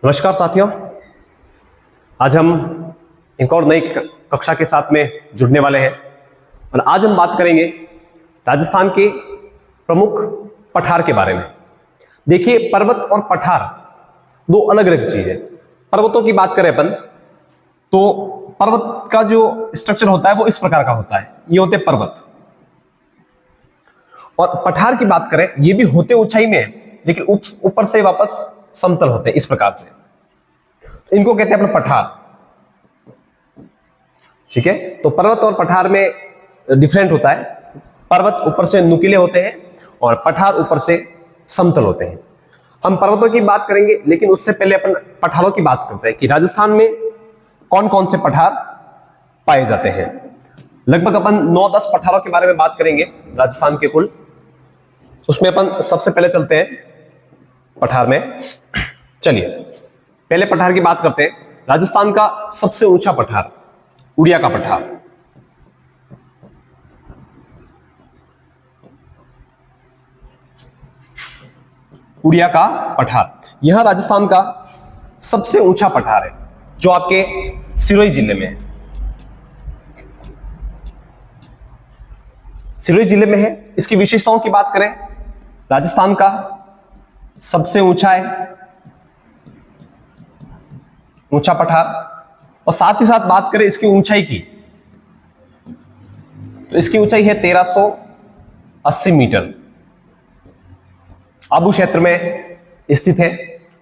नमस्कार साथियों, आज हम एक और नई कक्षा के साथ में जुड़ने वाले हैं और आज हम बात करेंगे राजस्थान के प्रमुख पठार के बारे में। देखिए, पर्वत और पठार दो अलग अलग चीज है। पर्वतों की बात करें अपन तो पर्वत का जो स्ट्रक्चर होता है वो इस प्रकार का होता है, ये होते पर्वत। और पठार की बात करें, ये भी होते ऊंचाई में है लेकिन ऊपर से वापस समतल होते हैं, इस प्रकार से। इनको कहते हैं अपना पठार। ठीक है, तो पर्वत और पठार में डिफरेंट होता है। पर्वत ऊपर से नुकीले होते हैं और पठार ऊपर से समतल होते हैं। हम पर्वतों की बात करेंगे लेकिन उससे पहले अपन पठारों की बात करते हैं कि राजस्थान में कौन कौन से पठार पाए जाते हैं। लगभग अपन 9-10 पठारों के बारे में बात करेंगे राजस्थान के कुल। उसमें अपन सबसे पहले चलते हैं पठार में। चलिए पहले पठार की बात करते हैं। राजस्थान का सबसे ऊंचा पठार उड़िया का पठार। उड़िया का पठार यह राजस्थान का सबसे ऊंचा पठार है जो आपके सिरोही जिले में है। सिरोही जिले में है। इसकी विशेषताओं की बात करें, राजस्थान का सबसे ऊंचा पठार, और साथ ही साथ बात करें इसकी ऊंचाई की तो इसकी ऊंचाई है 1380 मीटर। आबू क्षेत्र में स्थित है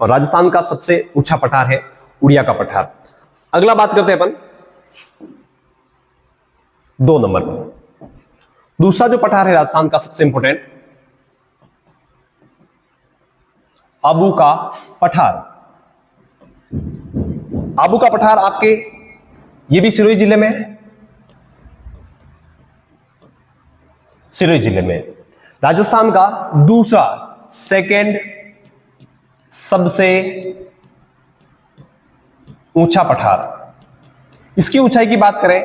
और राजस्थान का सबसे ऊंचा पठार है उड़िया का पठार। अगला बात करते हैं अपन 2 नंबर पर। दूसरा जो पठार है राजस्थान का सबसे इंपोर्टेंट, आबू का पठार। आबू का पठार आपके ये भी सिरोही जिले में है। सिरोही जिले में राजस्थान का दूसरा सेकंड सबसे ऊंचा पठार। इसकी ऊंचाई की बात करें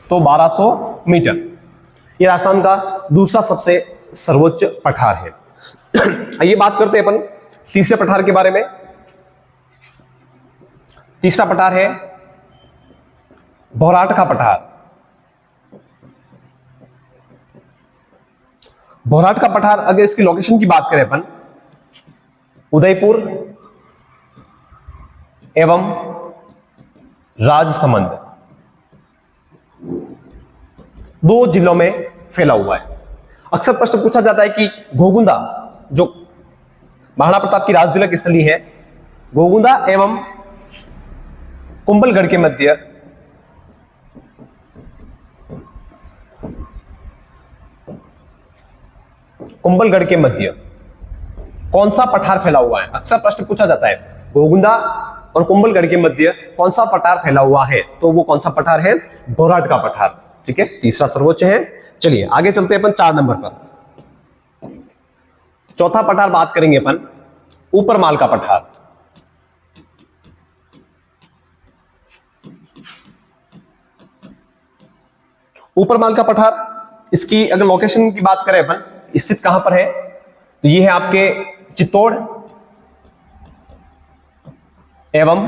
तो 1200 मीटर। ये राजस्थान का दूसरा सबसे सर्वोच्च पठार है। ये बात करते हैं अपन तीसरे पठार के बारे में। तीसरा पठार है भौराट का पठार। भौराट का पठार, अगर इसकी लोकेशन की बात करें अपन, उदयपुर एवं राजसमंद 2 जिलों में फैला हुआ है। अक्सर प्रश्न पूछा जाता है कि घोगुंदा जो महाराणा प्रताप की राजतिलक स्थली है, घोगुंदा एवं कुंभलगढ़ के मध्य कौन सा पठार फैला हुआ है। अक्सर प्रश्न पूछा जाता है घोगुंदा और कुंभलगढ़ के मध्य कौन सा पठार फैला हुआ है, तो वो कौन सा पठार है? भौराट का पठार। ठीक है, तीसरा सर्वोच्च है। चलिए आगे चलते हैं अपन 4 नंबर पर। चौथा पठार बात करेंगे अपन ऊपरमाल का पठार। ऊपरमाल का पठार, इसकी अगर लोकेशन की बात करें अपन, स्थित कहां पर है तो ये है आपके चित्तौड़ एवं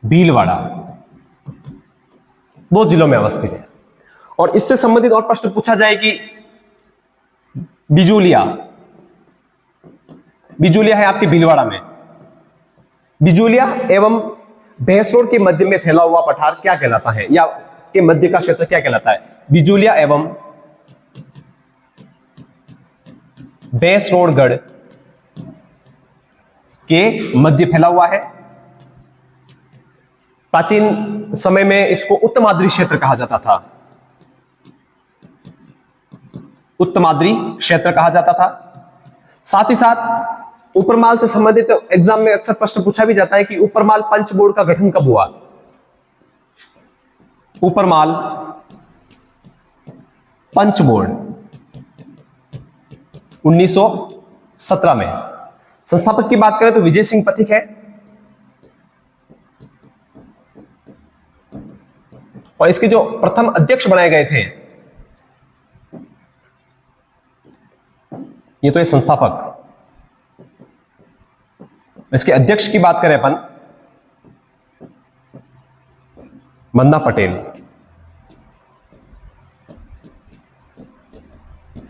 भीलवाड़ा 2 जिलों में अवस्थित है। और इससे संबंधित और प्रश्न पूछा जाए कि बिजूलिया है आपके भीलवाड़ा में। बिजूलिया एवं भैंस रोड के मध्य में फैला हुआ पठार क्या कहलाता है, या के मध्य का क्षेत्र क्या कहलाता है? बिजूलिया एवं भैंसरोडगढ़ के मध्य फैला हुआ है। प्राचीन समय में इसको उत्तमाद्री क्षेत्र कहा जाता था। उत्तमाद्री क्षेत्र कहा जाता था। साथ ही साथ ऊपरमाल से संबंधित एग्जाम में अक्सर प्रश्न पूछा भी जाता है कि ऊपरमाल पंचबोर्ड का गठन कब हुआ? ऊपरमाल पंचबोर्ड 1917 में। संस्थापक की बात करें तो विजय सिंह पथिक है। और इसके जो प्रथम अध्यक्ष बनाए गए थे ये तो है संस्थापक, इसके अध्यक्ष की बात करें अपन, मन्ना पटेल।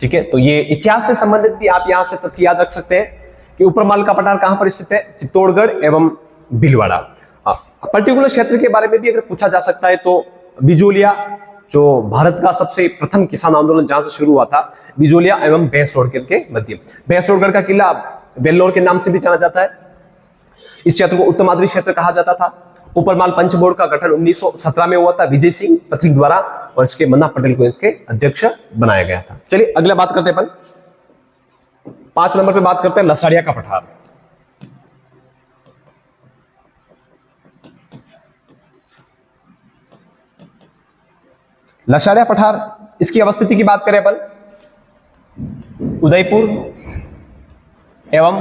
ठीक है, तो ये इतिहास से संबंधित भी आप यहां से तथ्य याद रख सकते हैं कि ऊपरमाल का पठार कहां पर स्थित है, चित्तौड़गढ़ एवं भीलवाड़ा। पर्टिकुलर क्षेत्र के बारे में भी अगर पूछा जा सकता है तो बिजोलिया, जो भारत का सबसे प्रथम किसान आंदोलन जहां से शुरू हुआ था, बिजोलिया एवं भैंसरोडगढ़ के मध्य। भैंसरोडगढ़ का किला वेल्लोर के नाम से भी जाना जाता है। इस क्षेत्र को उत्तमाद्री क्षेत्र कहा जाता था। ऊपरमाल पंच बोर्ड का गठन 1917 में हुआ था विजय सिंह पथिक द्वारा, और इसके मन्ना पटेल को इसके अध्यक्ष बनाया गया था। चलिए अगला बात करते हैं अपन, 5 नंबर पे बात करते हैं लसाड़िया का पठार। लसाड़िया पठार, इसकी अवस्थिति की बात करें अपन, उदयपुर एवं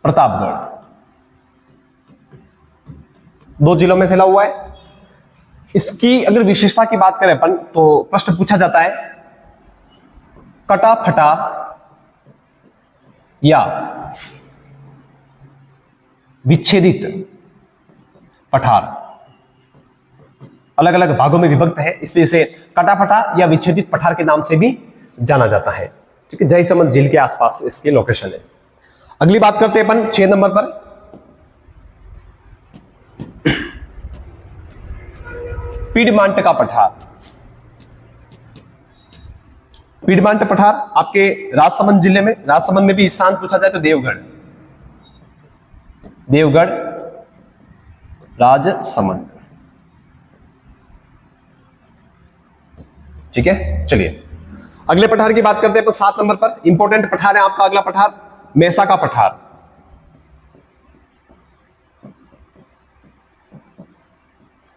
प्रतापगढ़, 2 जिलों में फैला हुआ है। इसकी अगर विशेषता की बात करें अपन तो प्रश्न पूछा जाता है, कटा फटा या विच्छेदित पठार, अलग अलग भागों में विभक्त है, इसलिए इसे कटा फटा या विच्छेदित पठार के नाम से भी जाना जाता है। ठीक है, जयसमंद झील के आसपास इसकी लोकेशन है। अगली बात करते हैं अपन 6 नंबर पर, पीडमांट का पठार। पीडमांट पठार आपके राजसमंद जिले में, राजसमंद में भी स्थान पूछा जाए तो देवगढ़, देवगढ़ राजसमंद। ठीक है, चलिए अगले पठार की बात करते हैं 7 नंबर पर। इंपॉर्टेंट पठार है आपका अगला पठार, मेसा का पठार।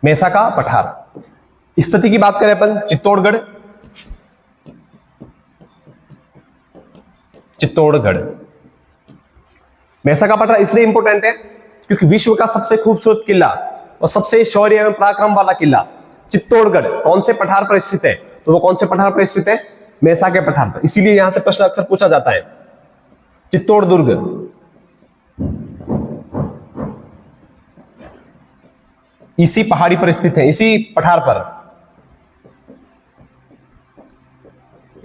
मेसा का पठार, स्थिति की बात करें अपन, चित्तौड़गढ़, चित्तौड़गढ़। मेसा का पठार इसलिए इंपॉर्टेंट है क्योंकि विश्व का सबसे खूबसूरत किला और सबसे शौर्य एवं पराक्रम वाला किला चित्तौड़गढ़ कौन से पठार पर स्थित है, तो वो कौन से पठार पर स्थित है, मेसा के पठार पर। इसीलिए यहां से प्रश्न अक्सर पूछा जाता है। चित्तौड़ दुर्ग, इसी पहाड़ी पर स्थित है, इसी पठार पर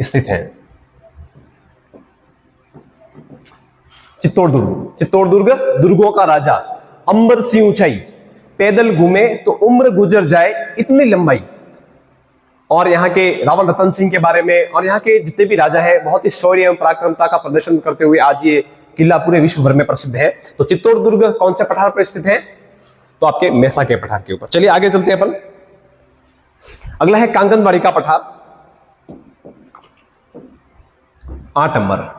स्थित है चित्तौड़ दुर्ग। चित्तौड़ दुर्ग दुर्गों का राजा, अंबर सी ऊंचाई, पैदल घूमे तो उम्र गुजर जाए इतनी लंबाई। और यहाँ के रावण रतन सिंह के बारे में और यहाँ के जितने भी राजा हैं, बहुत ही शौर्य एवं पराक्रमता का प्रदर्शन करते हुए आज ये किला पूरे विश्व भर में प्रसिद्ध है। तो चित्तौड़ दुर्ग कौन से पठार पर स्थित है, तो आपके मेसा के पठार के ऊपर। चलिए आगे चलते हैं अपन, अगला है कांगनबाड़ी का पठार, 8 नंबर।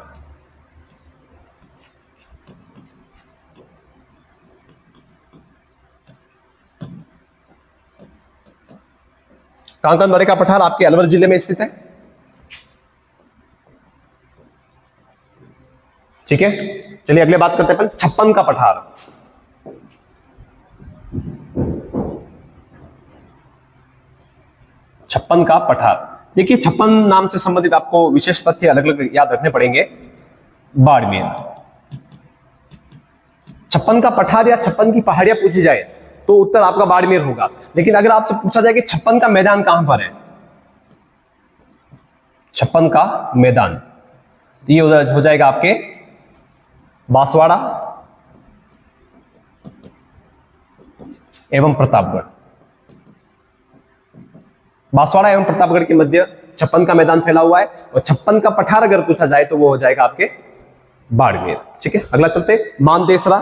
कांगनबाड़ी का पठार आपके अलवर जिले में स्थित है। ठीक है, चलिए अगले बात करते हैं अपन छप्पन का पठार। छप्पन का पठार, देखिए छप्पन नाम से संबंधित आपको विशेष तथ्य अलग अलग याद रखने पड़ेंगे। बाड़मेर, छप्पन का पठार या छप्पन की पहाड़ियां पूछी जाए तो उत्तर आपका बाड़मेर होगा। लेकिन अगर आपसे पूछा जाए कि छप्पन का मैदान कहां पर है, छप्पन का मैदान, तो ये हो जाएगा आपके बांसवाड़ा एवं प्रतापगढ़। बांसवाड़ा एवं प्रतापगढ़ के मध्य छप्पन का मैदान फैला हुआ है। और छप्पन का पठार अगर पूछा जाए तो वो हो जाएगा आपके बाड़मेर। ठीक है, अगला चलते मानदेसरा।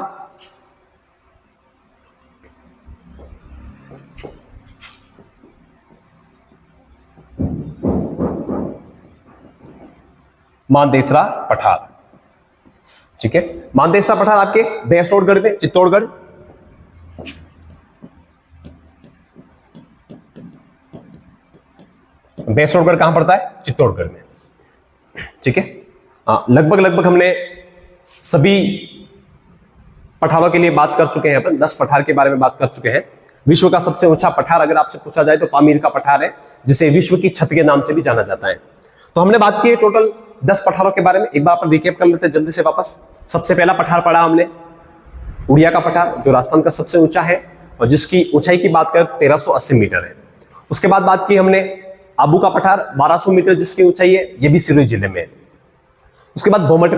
मानदेसरा पठार, ठीक है, मानदेसरा पठार आपके भैंसरोडगढ़ में, चित्तौड़गढ़। भैंसरोडगढ़ कहां पड़ता है, चित्तौड़गढ़ में। ठीक है, लगभग हमने सभी पठारों के लिए बात कर चुके हैं अपन, 10 पठार के बारे में बात कर चुके हैं। विश्व का सबसे ऊंचा पठार अगर आपसे पूछा जाए तो पामीर का पठार है, जिसे विश्व की छत के नाम से भी जाना जाता है। तो हमने बात की है टोटल 10 पठारों के बारे में। एक बार अपन रिकेप कर लेते हैं जल्दी से वापस। सबसे पहला पठार पढ़ा हमने उड़िया का पठार जो राजस्थान का सबसे ऊंचा है और जिसकी ऊंचाई की बात करें 1380 मीटर है। उसके बाद बात की हमने आबू का पठार 1200 मीटर जिसकी ऊंचाई है, ये भी सिरोही जिले में है। उसके बाद बोराट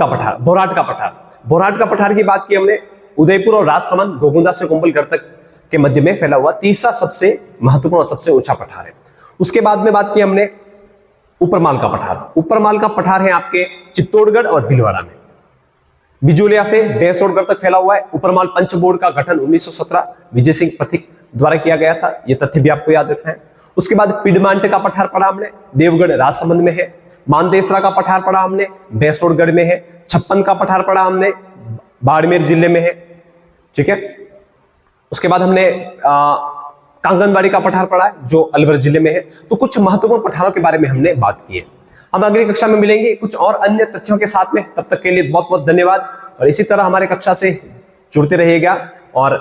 का पठार की बात की हमने, उदयपुर और राजसमंद गोगुंदा से कुंभलगढ़ तक के मध्य में फैला हुआ तीसरा सबसे महत्वपूर्ण और सबसे ऊंचा पठार है। उसके बाद में बात की हमने ऊपरमाल का पठार है आपके चित्तौड़गढ़ और भीलवाड़ा में। बिजोलिया से डेसोडगढ़ तक फैला हुआ है। ऊपरमाल पंच बोर्ड का गठन 1917 विजय सिंह पथिक द्वारा किया गया था, यह तथ्य भी आपको याद रखना है। उसके बाद पिडमांट का पठार पढ़ा हमने, देवगढ़ राजसमंद में है। मानदेसरा का पठार पढ़ा हमने, डेसोडगढ़ में है। छप्पन का पठार पढ़ा हमने, बाड़मेर जिले में है। ठीक है, उसके बाद हमने कांगनबाड़ी का पठार पढ़ा है जो अलवर जिले में है। तो कुछ महत्वपूर्ण पठारों के बारे में हमने बात की है। हम अगली कक्षा में मिलेंगे कुछ और अन्य तथ्यों के साथ में। तब तक के लिए बहुत बहुत धन्यवाद और इसी तरह हमारे कक्षा से जुड़ते रहिएगा और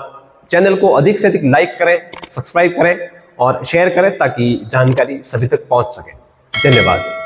चैनल को अधिक से अधिक लाइक करें, सब्सक्राइब करें और शेयर करें ताकि जानकारी सभी तक पहुंच सके। धन्यवाद।